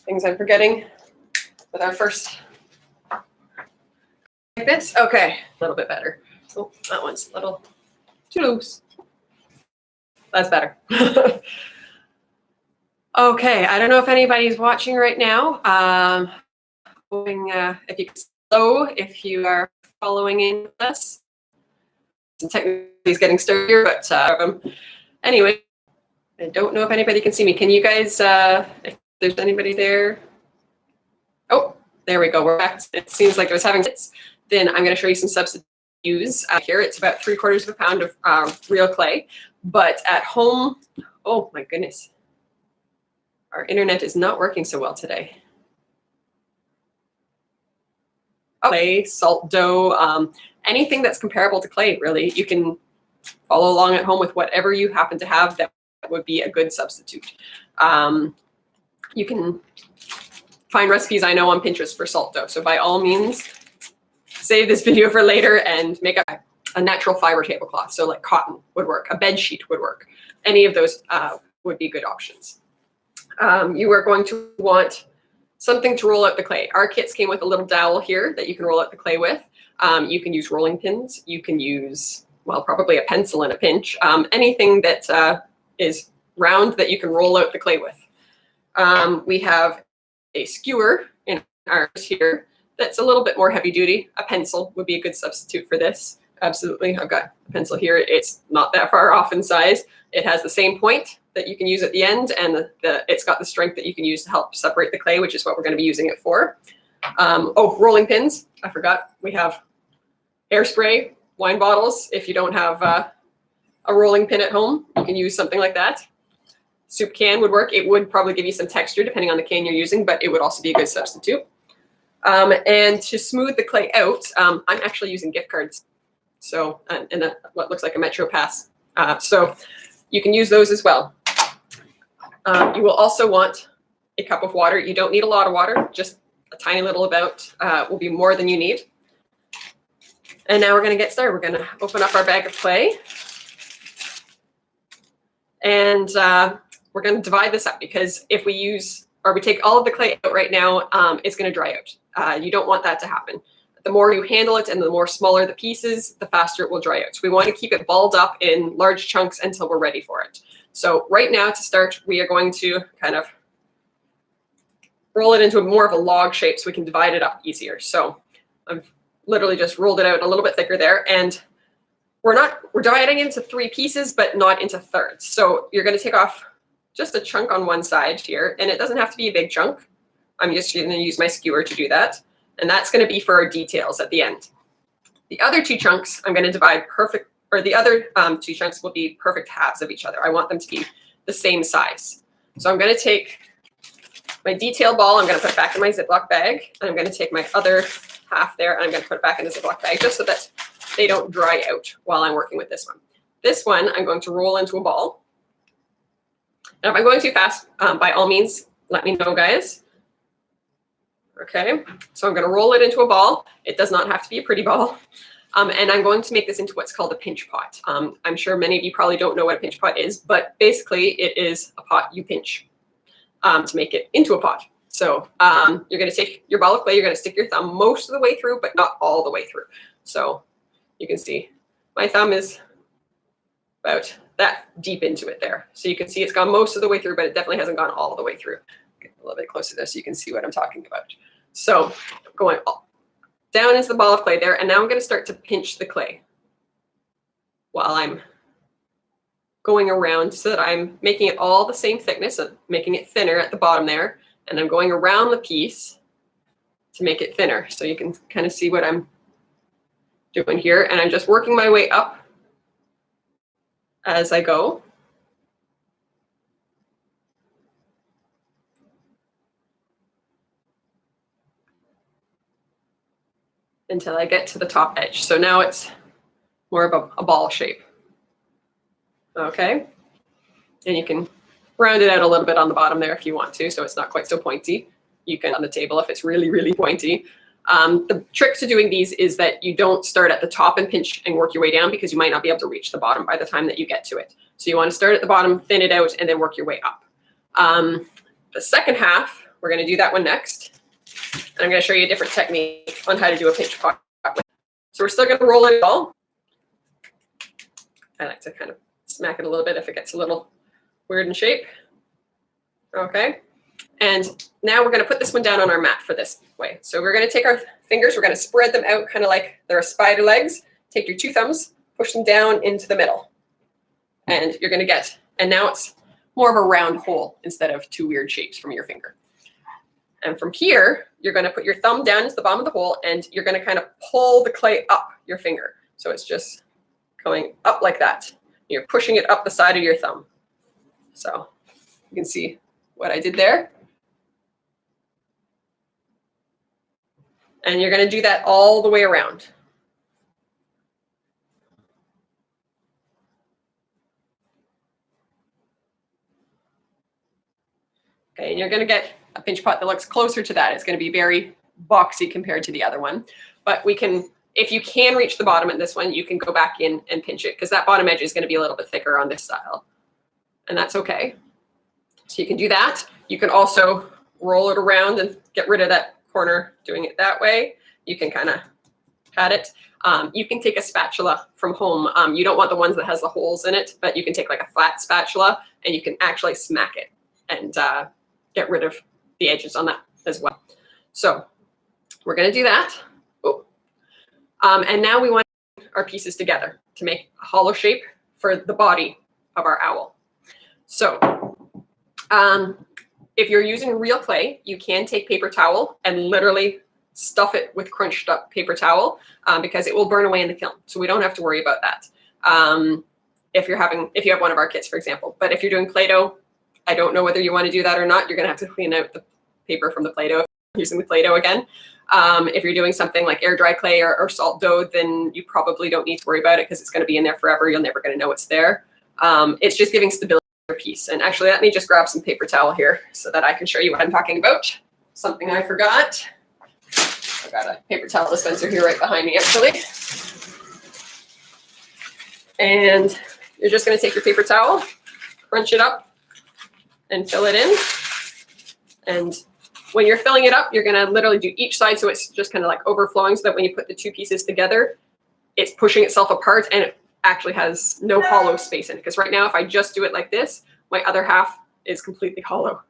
things I'm forgetting with our first like this. Okay, a little bit better. Oh, that one's a little too loose. That's better. Okay, I don't know if anybody's watching right now. If you can slow, if you are following in with us. Technically, it's getting sturdier, but anyway, I don't know if anybody can see me. Can you guys, if there's anybody there? Oh, there we go. We're back. It seems like I was having hits. Then I'm going to show you some substitutes here. It's about 3/4 pound of real clay, but at home, oh my goodness. Our internet is not working so well today. Clay, salt dough, anything that's comparable to clay, really. You can follow along at home with whatever you happen to have that would be a good substitute. You can find recipes I know on Pinterest for salt dough. So by all means, save this video for later and make a natural fiber tablecloth. So like cotton would work, a bed sheet would work. Any of those would be good options. You are going to want something to roll out the clay. Our kits came with a little dowel here that you can roll out the clay with. You can use rolling pins. You can use, well, probably a pencil in a pinch. Anything that is round that you can roll out the clay with. We have a skewer in ours here that's a little bit more heavy duty. A pencil would be a good substitute for this. Absolutely. I've got a pencil here. It's not that far off in size. It has the same point that you can use at the end, and it's got the strength that you can use to help separate the clay, which is what we're going to be using it for. Oh, rolling pins. I forgot. We have hairspray, wine bottles. If you don't have a rolling pin at home, you can use something like that. Soup can would work. It would probably give you some texture depending on the can you're using, but it would also be a good substitute. And to smooth the clay out, I'm actually using gift cards. So, and what looks like a Metro Pass. So you can use those as well. You will also want a cup of water. You don't need a lot of water, just a tiny little amount will be more than you need. And now we're going to get started. We're going to open up our bag of clay. And we're going to divide this up because if we take all of the clay out right now, it's going to dry out. You don't want that to happen. The more you handle it and the more smaller the pieces, the faster it will dry out. So we want to keep it balled up in large chunks until we're ready for it. So right now to start, we are going to kind of roll it into more of a log shape so we can divide it up easier. So I've literally just rolled it out a little bit thicker there, and we're dividing into 3 pieces, but not into thirds. So you're going to take off just a chunk on one side here, and it doesn't have to be a big chunk. I'm just going to use my skewer to do that. And that's going to be for our details at the end. The other 2 chunks I'm going to divide perfect, or the other 2 chunks will be perfect halves of each other. I want them to be the same size. So I'm going to take my detail ball, I'm going to put it back in my Ziploc bag, and I'm going to take my other half there, and I'm going to put it back in the Ziploc bag just so that they don't dry out while I'm working with this one. This one I'm going to roll into a ball. And if I'm going too fast, by all means, let me know, guys. Okay, so I'm going to roll it into a ball. It does not have to be a pretty ball. And I'm going to make this into what's called a pinch pot. I'm sure many of you probably don't know what a pinch pot is, but basically it is a pot you pinch to make it into a pot. So you're going to take your ball of clay, you're going to stick your thumb most of the way through, but not all the way through. So you can see my thumb is about that deep into it there. So you can see it's gone most of the way through, but it definitely hasn't gone all the way through. Get a little bit closer there so you can see what I'm talking about. So going down into the ball of clay there, and now I'm going to start to pinch the clay while I'm going around so that I'm making it all the same thickness, and making it thinner at the bottom there, and I'm going around the piece to make it thinner. So you can kind of see what I'm doing here, and I'm just working my way up as I go. Until I get to the top edge. So now it's more of a ball shape. Okay. And you can round it out a little bit on the bottom there if you want to, so it's not quite so pointy. You can on the table if it's really, really pointy. The trick to doing these is that you don't start at the top and pinch and work your way down, because you might not be able to reach the bottom by the time that you get to it. So you want to start at the bottom, thin it out, and then work your way up. The second half, we're going to do that one next. And I'm going to show you a different technique on how to do a pinch pot. So we're still going to roll it all. I like to kind of smack it a little bit if it gets a little weird in shape. Okay. And now we're going to put this one down on our mat for this way. So we're going to take our fingers, we're going to spread them out kind of like they're spider legs. Take your two thumbs, push them down into the middle. And you're going to get, and now it's more of a round hole instead of two weird shapes from your finger. And from here, you're going to put your thumb down into the bottom of the hole, and you're going to kind of pull the clay up your finger. So it's just going up like that. You're pushing it up the side of your thumb. So you can see what I did there. And you're going to do that all the way around. Okay, and you're going to get a pinch pot that looks closer to that. It's going to be very boxy compared to the other one. But we can, if you can reach the bottom at this one, you can go back in and pinch it because that bottom edge is going to be a little bit thicker on this style. And that's okay. So you can do that. You can also roll it around and get rid of that corner doing it that way. You can kind of pat it. You can take a spatula from home. You don't want the ones that has the holes in it, but you can take like a flat spatula and you can actually smack it and get rid of the edges on that as well. So we're going to do that. Oh. And now we want our pieces together to make a hollow shape for the body of our owl. So if you're using real clay, you can take paper towel and literally stuff it with crunched up paper towel because it will burn away in the kiln. So we don't have to worry about that. If you have one of our kits, for example. But if you're doing Play-Doh, I don't know whether you want to do that or not. You're going to have to clean out the paper from the Play-Doh using the Play-Doh again. If you're doing something like air dry clay or salt dough, then you probably don't need to worry about it because it's going to be in there forever. You're never going to know it's there. It's just giving stability to your piece. And actually, let me just grab some paper towel here so that I can show you what I'm talking about. Something I forgot. I've got a paper towel dispenser here right behind me, actually. And you're just going to take your paper towel, crunch it up, and fill it in. And when you're filling it up, you're going to literally do each side so it's just kind of like overflowing so that when you put the two pieces together, it's pushing itself apart and it actually has no hollow space in it. Because right now, if I just do it like this, my other half is completely hollow.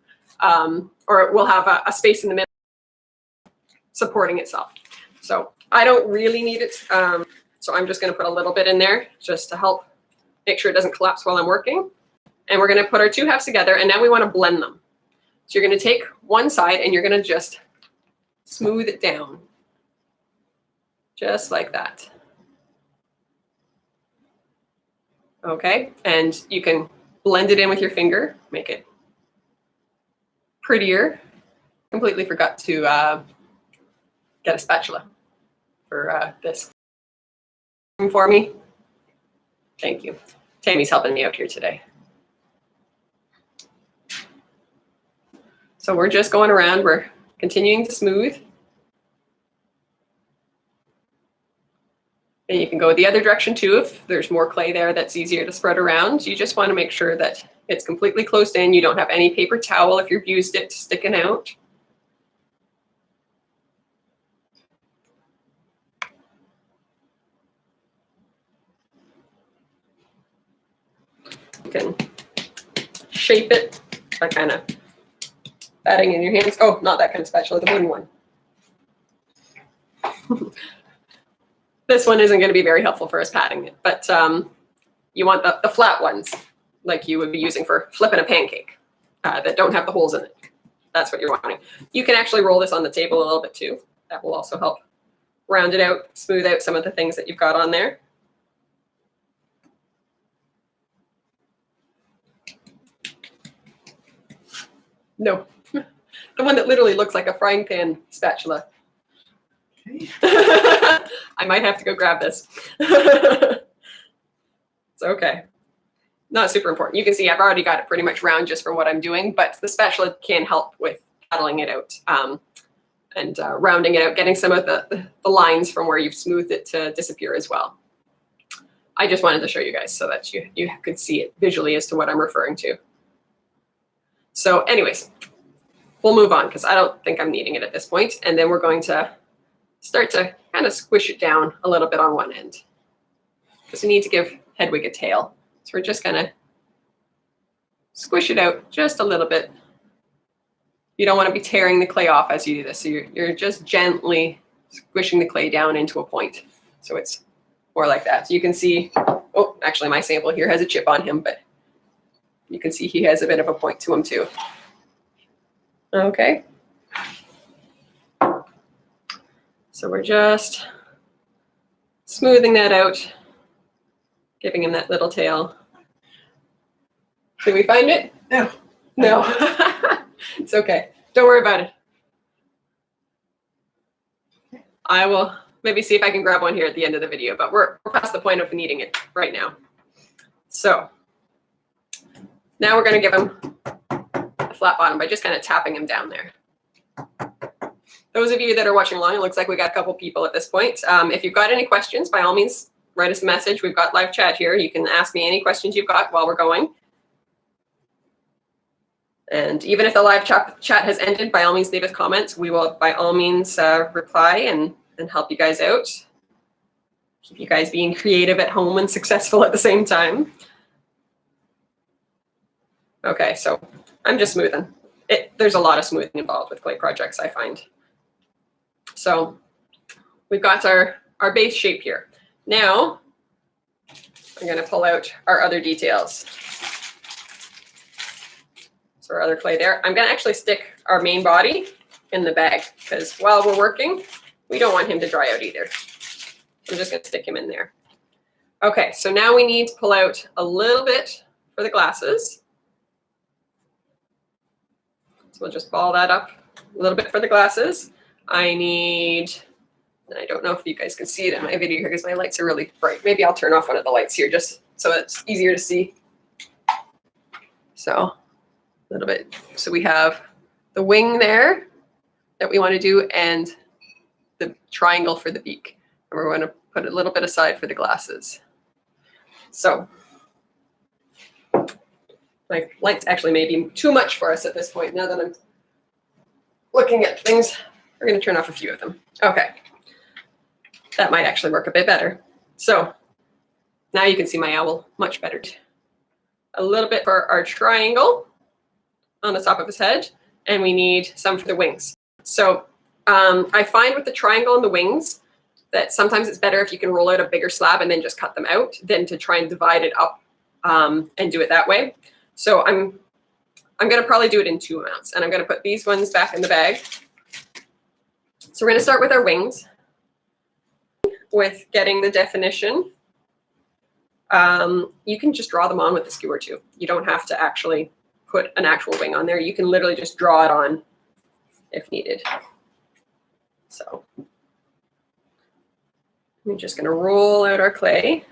Or it will have a space in the middle supporting itself. So I don't really need it. So I'm just going to put a little bit in there just to help make sure it doesn't collapse while I'm working. And we're going to put our two halves together, and now we want to blend them. So you're going to take one side and you're going to just smooth it down. Just like that. Okay, and you can blend it in with your finger, make it prettier. Completely forgot to get a spatula for this. For me. Thank you. Tammy's helping me out here today. So we're just going around, we're continuing to smooth. And you can go the other direction too if there's more clay there that's easier to spread around. You just want to make sure that it's completely closed in. You don't have any paper towel if you've used it sticking out. You can shape it by kind of batting in your hands. Oh, not that kind of spatula, the wooden one. This one isn't going to be very helpful for us patting it, but you want the flat ones like you would be using for flipping a pancake that don't have the holes in it. That's what you're wanting. You can actually roll this on the table a little bit too. That will also help round it out, smooth out some of the things that you've got on there. No, the one that literally looks like a frying pan spatula. Okay. I might have to go grab this. It's okay. Not super important. You can see I've already got it pretty much round just from what I'm doing, but the spatula can help with paddling it out and rounding it out, getting some of the lines from where you've smoothed it to disappear as well. I just wanted to show you guys so that you could see it visually as to what I'm referring to. So anyways, we'll move on because I don't think I'm needing it at this point. And then we're going to start to kind of squish it down a little bit on one end because we need to give Hedwig a tail. So we're just going to squish it out just a little bit. You don't want to be tearing the clay off as you do this. So you're just gently squishing the clay down into a point. So it's more like that. So you can see, oh, actually my sample here has a chip on him, but you can see he has a bit of a point to him too. Okay. So we're just smoothing that out, giving him that little tail. Did we find it? No. No. It's okay. Don't worry about it. I will maybe see if I can grab one here at the end of the video, but we're past the point of needing it right now. So now we're going to give him a flat bottom by just kind of tapping him down there. Those of you that are watching along, it looks like we got a couple people at this point. If you've got any questions, by all means, write us a message. We've got live chat here. You can ask me any questions you've got while we're going. And even if the live chat has ended, by all means, leave us comments. We will, by all means, reply and help you guys out. Keep you guys being creative at home and successful at the same time. Okay, so I'm just smoothing. There's a lot of smoothing involved with clay projects, I find. So we've got our base shape here. Now I'm going to pull out our other details. So our other clay there. I'm going to actually stick our main body in the bag because while we're working, we don't want him to dry out either. I'm just going to stick him in there. Okay, so now we need to pull out a little bit for the glasses. So we'll just ball that up a little bit for the glasses. I need, and I don't know if you guys can see it in my video here because my lights are really bright. Maybe I'll turn off one of the lights here just so it's easier to see. So a little bit. So we have the wing there that we want to do and the triangle for the beak. And we're going to put a little bit aside for the glasses. So my lights actually may be too much for us at this point. Now that I'm looking at things, we're going to turn off a few of them. Okay. That might actually work a bit better. So now you can see my owl much better. A little bit for our triangle on the top of his head, and we need some for the wings. So I find with the triangle and the wings that sometimes it's better if you can roll out a bigger slab and then just cut them out than to try and divide it up and do it that way. So I'm going to probably do it in 2 amounts, and I'm going to put these ones back in the bag. So we're going to start with our wings, with getting the definition. You can just draw them on with the skewer too. You don't have to actually put an actual wing on there. You can literally just draw it on if needed. So we're just going to roll out our clay.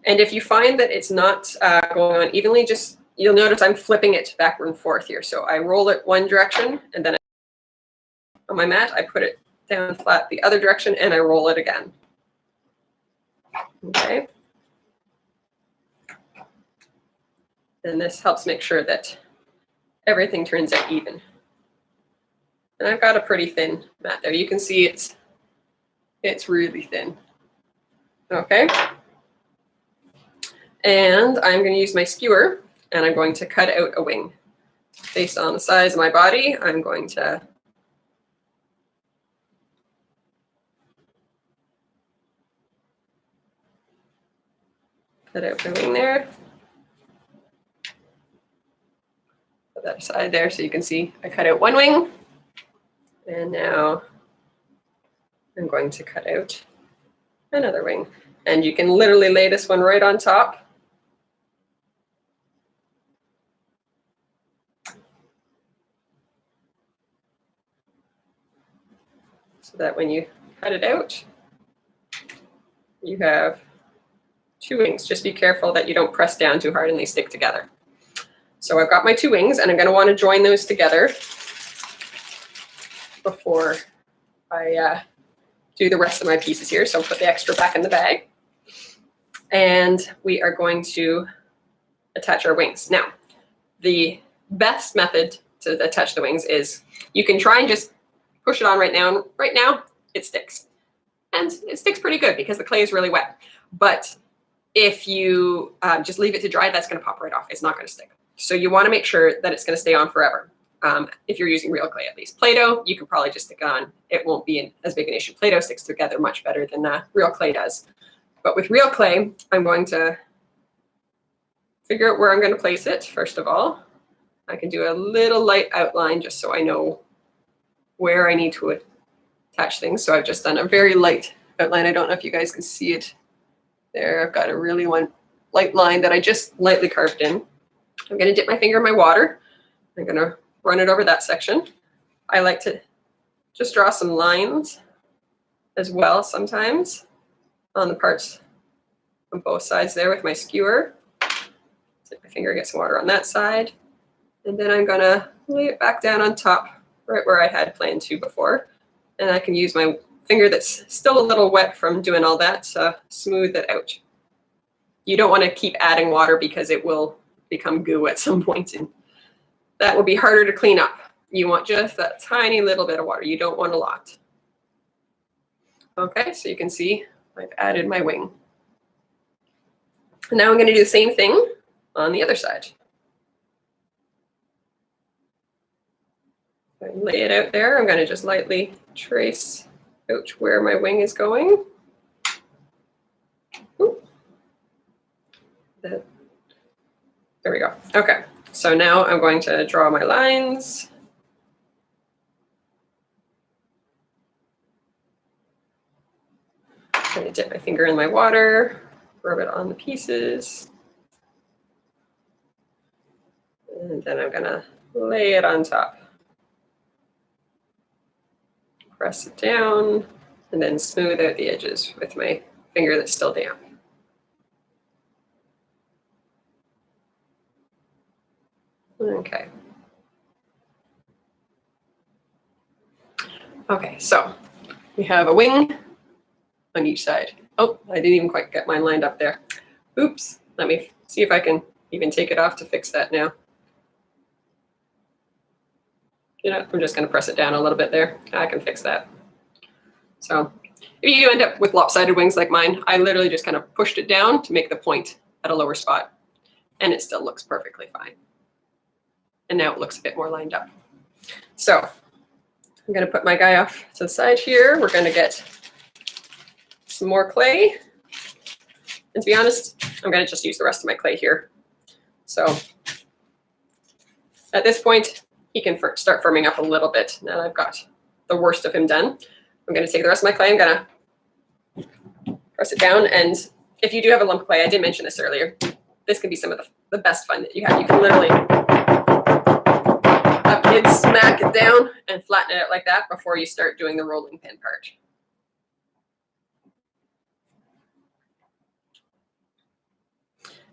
And if you find that it's not going on evenly, you'll notice I'm flipping it back and forth here. So I roll it one direction, and then on my mat, I put it down flat the other direction, and I roll it again. Okay. And this helps make sure that everything turns out even. And I've got a pretty thin mat there. You can see it's really thin. Okay. And I'm going to use my skewer, and I'm going to cut out a wing. Based on the size of my body, I'm going to cut out the wing there. Put that aside there so you can see I cut out one wing. And now I'm going to cut out another wing. And you can literally lay this one right on top. So that when you cut it out, you have 2 wings. Just be careful that you don't press down too hard and they stick together. So I've got my 2 wings, and I'm going to want to join those together before I do the rest of my pieces here. So I'll put the extra back in the bag. And we are going to attach our wings. Now, the best method to attach the wings is you can try and just push it on right now. And right now it sticks. And it sticks pretty good because the clay is really wet. But if you just leave it to dry, that's going to pop right off. It's not going to stick. So you want to make sure that it's going to stay on forever. If you're using real clay, at least. Play-Doh, you can probably just stick it on. It won't be as big an issue. Play-Doh sticks together much better than real clay does. But with real clay, I'm going to figure out where I'm going to place it, first of all. I can do a little light outline just so I know where I need to attach things. So I've just done a very light outline. I don't know if you guys can see it there. I've got a really light line that I just lightly carved in. I'm going to dip my finger in my water. I'm going to run it over that section. I like to just draw some lines as well sometimes on the parts on both sides there with my skewer. So my finger gets some water on that side. And then I'm going to lay it back down on top, right where I had planned to before. And I can use my finger that's still a little wet from doing all that to smooth it out. You don't want to keep adding water because it will become goo at some point, and that will be harder to clean up. You want just that tiny little bit of water. You don't want a lot. Okay, so you can see I've added my wing. And now I'm going to do the same thing on the other side. I lay it out there. I'm going to just lightly trace out where my wing is going. Ooh. There we go. Okay, so now I'm going to draw my lines. I'm going to dip my finger in my water, rub it on the pieces. And then I'm going to lay it on top. Press it down, and then smooth out the edges with my finger that's still damp. Okay. Okay, so we have a wing on each side. Oh, I didn't even quite get mine lined up there. Oops, let me see if I can even take it off to fix that now. You know, I'm just going to press it down a little bit there. I can fix that. So if you end up with lopsided wings like mine, I literally just kind of pushed it down to make the point at a lower spot, and it still looks perfectly fine. And now it looks a bit more lined up. So I'm going to put my guy off to the side here. We're going to get some more clay. And to be honest, I'm going to just use the rest of my clay here. So at this point, he can start firming up a little bit. Now that I've got the worst of him done, I'm going to take the rest of my clay. I'm going to press it down. And if you do have a lump of clay, I did mention this earlier, this can be some of the best fun that you have. You can literally have kids smack it down and flatten it out like that before you start doing the rolling pin part.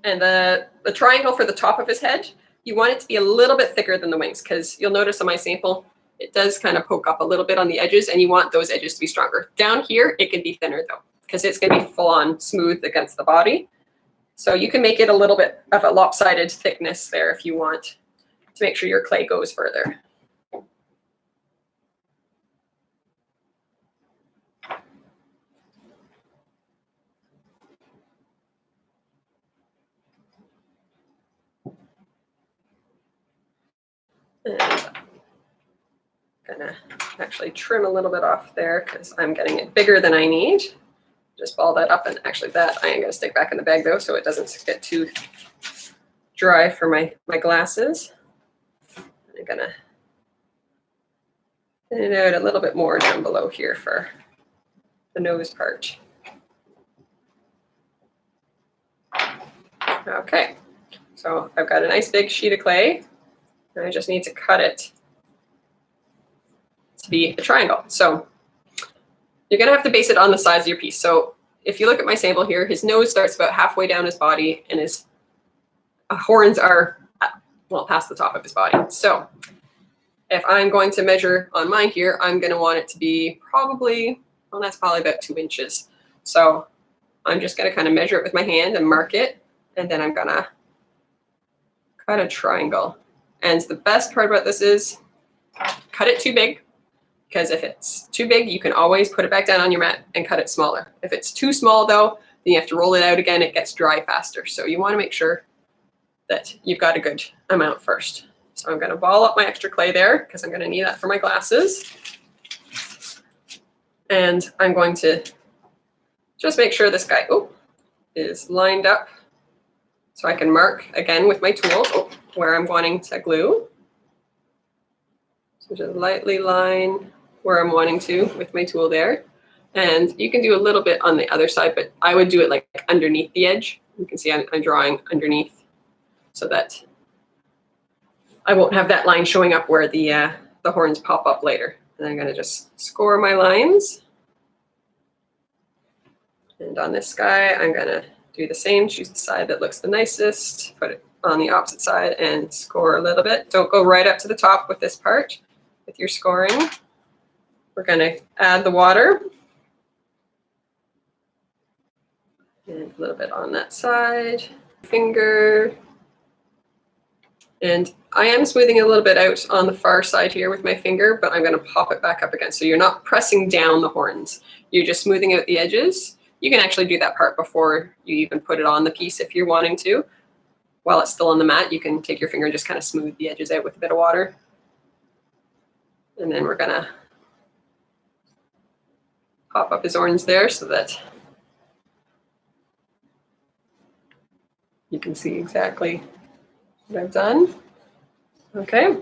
And the triangle for the top of his head, you want it to be a little bit thicker than the wings, because you'll notice on my sample, it does kind of poke up a little bit on the edges, and you want those edges to be stronger. Down here, it can be thinner though, because it's going to be full on smooth against the body. So you can make it a little bit of a lopsided thickness there if you want to make sure your clay goes further. And I'm gonna actually trim a little bit off there because I'm getting it bigger than I need. Just ball that up, and actually that I am gonna stick back in the bag though, so it doesn't get too dry for my glasses. I'm gonna thin it out a little bit more down below here for the nose part. Okay, so I've got a nice big sheet of clay, and I just need to cut it to be a triangle. So you're gonna have to base it on the size of your piece. So if you look at my sample here, his nose starts about halfway down his body, and his horns are, well, past the top of his body. So if I'm going to measure on mine here, I'm gonna want it to be probably, well, that's probably about 2 inches. So I'm just gonna kind of measure it with my hand and mark it, and then I'm gonna cut a triangle And the best part about this is cut it too big, because if it's too big, you can always put it back down on your mat and cut it smaller. If it's too small though, then you have to roll it out again. It gets dry faster. So you want to make sure that you've got a good amount first. So I'm going to ball up my extra clay there because I'm going to need that for my glasses. And I'm going to just make sure this guy is lined up so I can mark again with my tool where I'm wanting to glue. So just lightly line where I'm wanting to with my tool there. And you can do a little bit on the other side, but I would do it like underneath the edge. You can see I'm drawing underneath so that I won't have that line showing up where the horns pop up later. And I'm going to just score my lines. And on this guy, I'm going to do the same. Choose the side that looks the nicest, put it on the opposite side and score a little bit. Don't go right up to the top with this part with your scoring. We're going to add the water. And a little bit on that side. Finger. And I am smoothing a little bit out on the far side here with my finger, but I'm going to pop it back up again. So you're not pressing down the horns. You're just smoothing out the edges. You can actually do that part before you even put it on the piece if you're wanting to. While it's still on the mat, you can take your finger and just kind of smooth the edges out with a bit of water. And then we're going to pop up his horns there so that you can see exactly what I've done. Okay.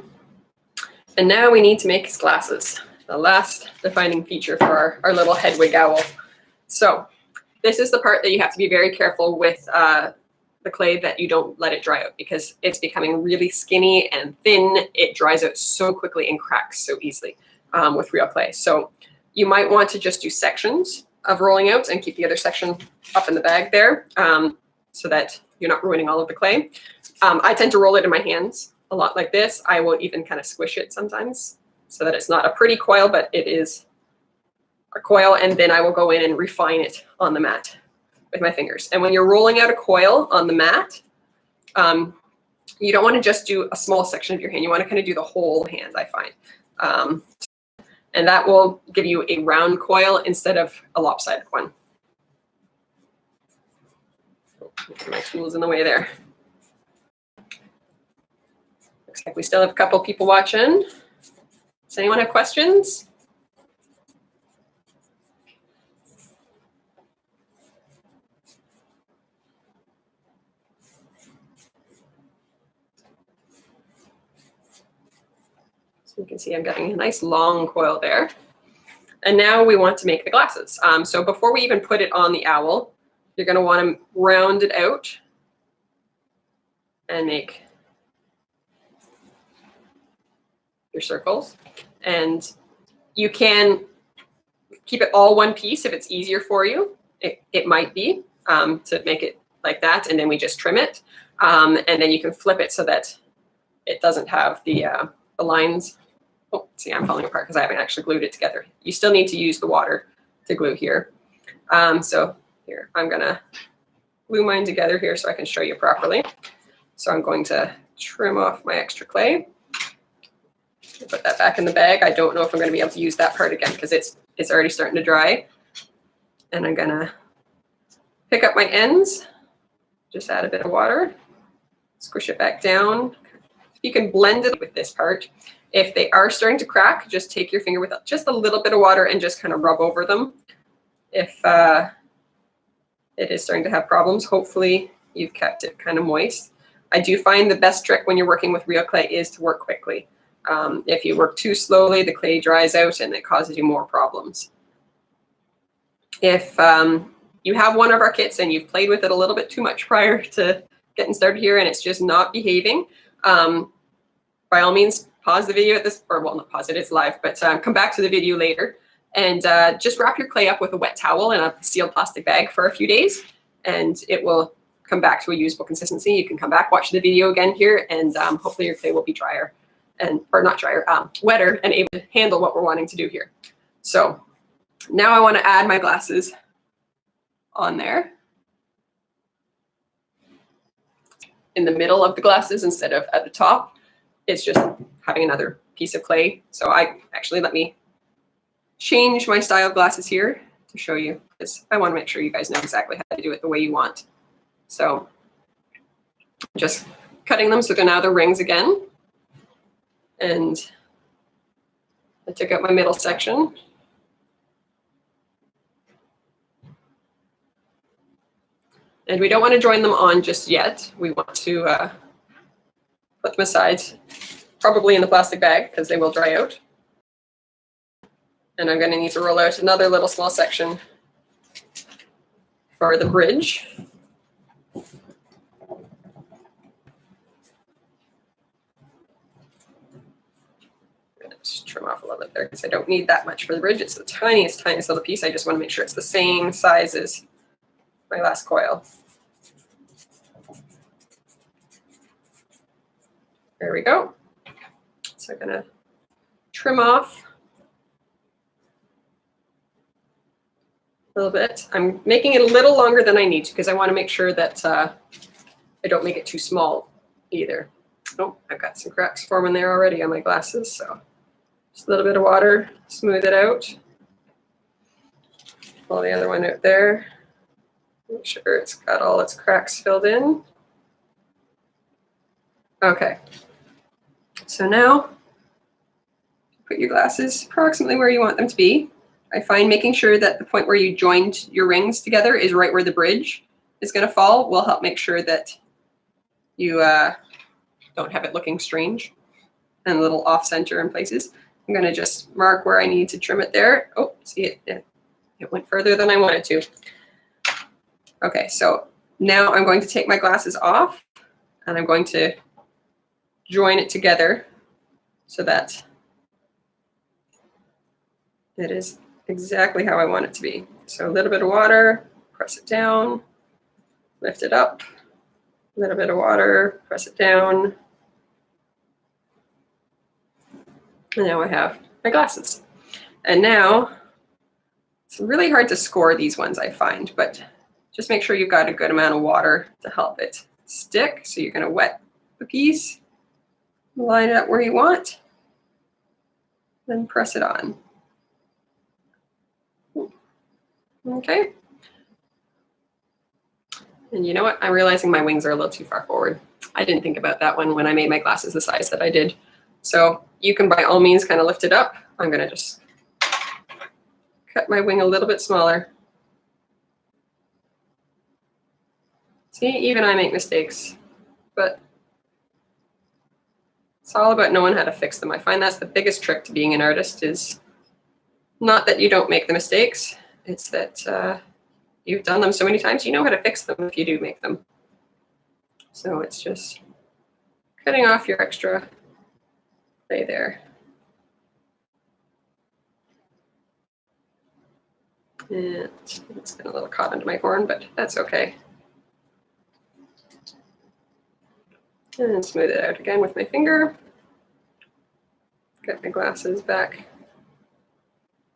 And now we need to make his glasses, the last defining feature for our little Hedwig owl. So this is the part that you have to be very careful with the clay, that you don't let it dry out, because it's becoming really skinny and thin. It dries out so quickly and cracks so easily with real clay. So you might want to just do sections of rolling out and keep the other section up in the bag there so that you're not ruining all of the clay. I tend to roll it in my hands a lot like this. I will even kind of squish it sometimes so that it's not a pretty coil, but it is a coil. And then I will go in and refine it on the mat with my fingers. And when you're rolling out a coil on the mat, you don't want to just do a small section of your hand. You want to kind of do the whole hand, I find. And that will give you a round coil instead of a lopsided one. My tool's in the way there. Looks like we still have a couple people watching. Does anyone have questions? So you can see I'm getting a nice long coil there. And now we want to make the glasses. So before we even put it on the owl, you're going to want to round it out and make your circles. And you can keep it all one piece if it's easier for you. It might be to make it like that, and then we just trim it. And then you can flip it so that it doesn't have the lines. Oh, see, I'm falling apart because I haven't actually glued it together. You still need to use the water to glue here. So here, I'm going to glue mine together here so I can show you properly. So I'm going to trim off my extra clay. Put that back in the bag. I don't know if I'm going to be able to use that part again because it's already starting to dry. And I'm going to pick up my ends, just add a bit of water, squish it back down. You can blend it with this part. If they are starting to crack, just take your finger with just a little bit of water and just kind of rub over them. If it is starting to have problems, hopefully you've kept it kind of moist. I do find the best trick when you're working with real clay is to work quickly. If you work too slowly, the clay dries out and it causes you more problems. If you have one of our kits and you've played with it a little bit too much prior to getting started here and it's just not behaving, by all means, pause the video at this, or well, not pause it, it's live, but come back to the video later and just wrap your clay up with a wet towel in a sealed plastic bag for a few days and it will come back to a usable consistency. You can come back, watch the video again here, and hopefully your clay will be drier. Or not drier, wetter, and able to handle what we're wanting to do here. So now I want to add my glasses on there in the middle of the glasses instead of at the top. it's just having another piece of clay. So let me change my style of glasses here to show you, because I want to make sure you guys know exactly how to do it the way you want. So just cutting them so they're now the rings again. And I took out my middle section. And we don't want to join them on just yet. We want to put them aside, probably in the plastic bag, because they will dry out. And I'm going to need to roll out another little small section for the bridge. Just trim off a little bit there because I don't need that much for the bridge. It's the tiniest little piece. I just want to make sure it's the same size as my last coil. There we go. So I'm going to trim off a little bit. I'm making it a little longer than I need to because I want to make sure that I don't make it too small either. Oh, I've got some cracks forming there already on my glasses, so just a little bit of water, smooth it out. Pull the other one out there. Make sure it's got all its cracks filled in. Okay. So now, put your glasses approximately where you want them to be. I find making sure that the point where you joined your rings together is right where the bridge is going to fall will help make sure that you don't have it looking strange and a little off center in places. I'm going to just mark where I need to trim it there. Oh, see it went further than I wanted to. Okay, so now I'm going to take my glasses off and I'm going to join it together so that it is exactly how I want it to be. So a little bit of water, press it down, lift it up, a little bit of water, press it down. And now I have my glasses. And now, it's really hard to score these ones, I find, but just make sure you've got a good amount of water to help it stick. So you're going to wet the piece, line it up where you want, then press it on. Okay. And you know what? I'm realizing my wings are a little too far forward. I didn't think about that one when I made my glasses the size that I did. So you can by all means kind of lift it up. I'm going to just cut my wing a little bit smaller. See, even I make mistakes, but it's all about knowing how to fix them. I find that's the biggest trick to being an artist, is not that you don't make the mistakes, it's that you've done them so many times, you know how to fix them if you do make them. So it's just cutting off your extra clay there. And it's been a little caught into my horn, but that's okay. And smooth it out again with my finger. Get my glasses back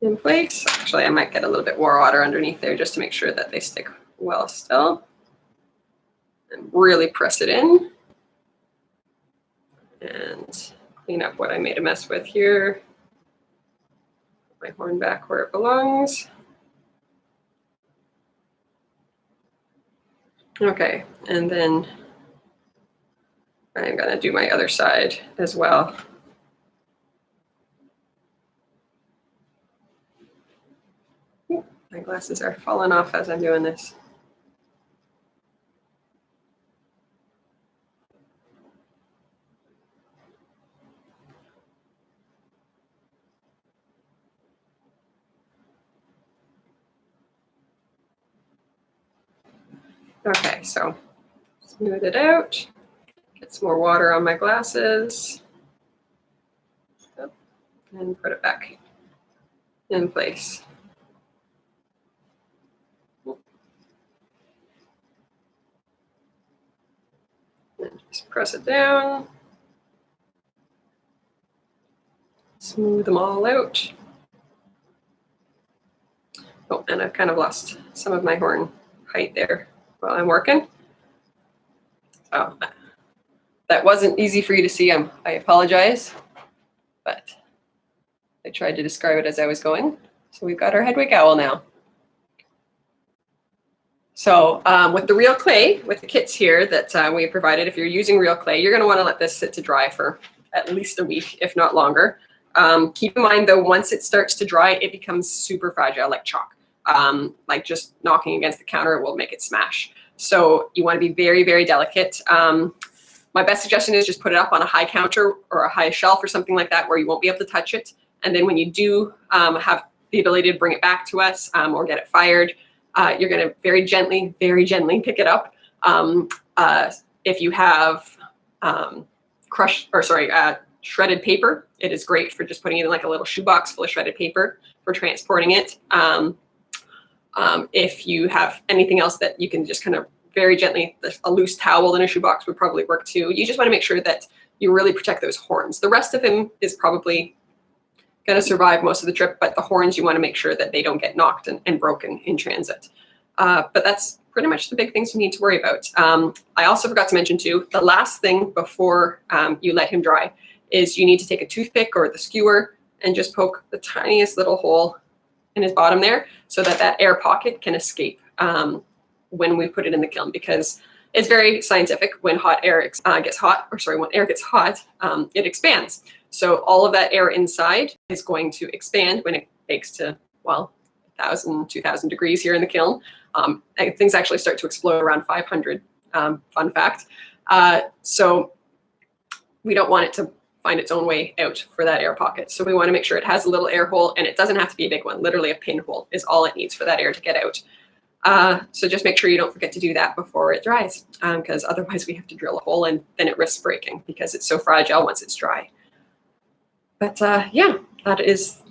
in place. Actually, I might get a little bit more water underneath there just to make sure that they stick well still. And really press it in. And clean up what I made a mess with here. Put my horn back where it belongs. Okay, and then I'm gonna do my other side as well. My glasses are falling off as I'm doing this. Okay, so smooth it out. Get some more water on my glasses. And put it back in place. And just press it down. Smooth them all out. Oh, and I've kind of lost some of my horn height there while I'm working. So that wasn't easy for you to see, I apologize, but I tried to describe it as I was going. So we've got our Hedwig owl now. So with the real clay, with the kits here that we provided, if you're using real clay, you're going to want to let this sit to dry for at least a week, if not longer. Keep in mind, though, once it starts to dry, it becomes super fragile, like chalk. Like just knocking against the counter will make it smash. So you want to be very, very delicate. My best suggestion is just put it up on a high counter or a high shelf or something like that where you won't be able to touch it. And then when you do have the ability to bring it back to us or get it fired, you're going to very gently pick it up. If you have shredded paper, it is great for just putting it in like a little shoebox full of shredded paper for transporting it. If you have anything else that you can just kind of very gently, a loose towel in a shoebox would probably work too. You just want to make sure that you really protect those horns. The rest of him is probably going to survive most of the trip, but the horns, you want to make sure that they don't get knocked and broken in transit. But that's pretty much the big things you need to worry about. I also forgot to mention too, the last thing before you let him dry is you need to take a toothpick or the skewer and just poke the tiniest little hole in his bottom there so that that air pocket can escape when we put it in the kiln, because it's very scientific. When hot air gets hot, when air gets hot, it expands. So all of that air inside is going to expand when it bakes to, well, 1,000, 2,000 degrees here in the kiln. Things actually start to explode around 500, fun fact. So we don't want it to find its own way out for that air pocket. So we want to make sure it has a little air hole, and it doesn't have to be a big one. Literally a pinhole is all it needs for that air to get out. So just make sure you don't forget to do that before it dries, because otherwise we have to drill a hole and then it risks breaking because it's so fragile once it's dry. But yeah, that is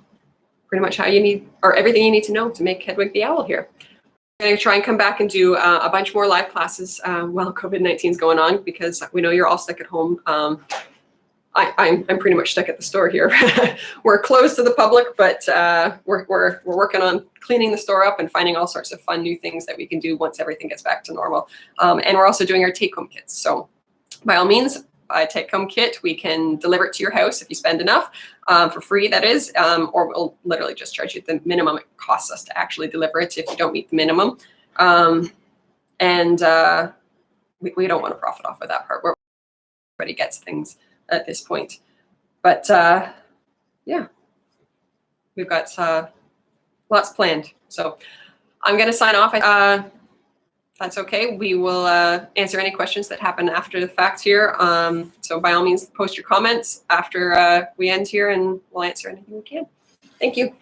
pretty much how you need, or everything you need to know to make Hedwig the Owl here. I'm going to try and come back and do a bunch more live classes while COVID-19 is going on, because we know you're all stuck at home. I'm pretty much stuck at the store here. We're closed to the public, but we're working on cleaning the store up and finding all sorts of fun new things that we can do once everything gets back to normal. And we're also doing our take-home kits. So by all means, buy a take-home kit. We can deliver it to your house if you spend enough, for free, that is, or we'll literally just charge you the minimum it costs us to actually deliver it if you don't meet the minimum. We don't want to profit off of that part where everybody gets things at this point. But yeah, we've got lots planned. So I'm going to sign off. That's okay. We will answer any questions that happen after the fact here. So by all means, post your comments after we end here, and we'll answer anything we can. Thank you.